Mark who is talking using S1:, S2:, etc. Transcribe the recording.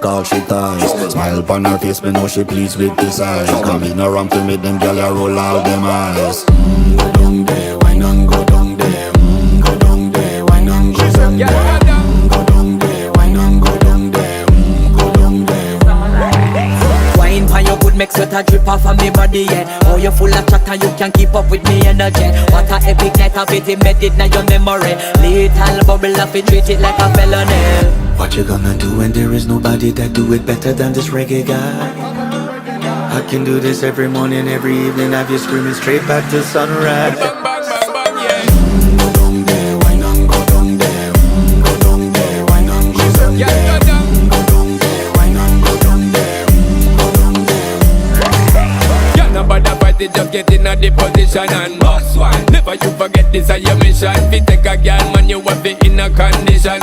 S1: all she ties. Smile upon her face, me know she pleased with this eyes. Come in around to make them gyal a roll out them eyes. Go down there, wine and go down there. Go down there, wine and go down there. Go down there, wine and go down there. Go down there.
S2: Wine for your good make sweat a drip off of me body, yeah. Oh, you full of chatter, you can keep up with me energy. What a epic night of it, embedded in your memory. Little bubble of it, treat it like a felony.
S1: What you gonna do when there is nobody that do it better than this reggae guy? I can do this every morning, every evening, have you screaming straight back to sunrise. Go down there, wine and go down there. Go down there, wine and go down there. Go down there, wine and go down there. Go down there.
S3: You're not bad about it, just get in a the position and boss one. Never you forget this is your mission. If you take a girl, man, you have it in a condition.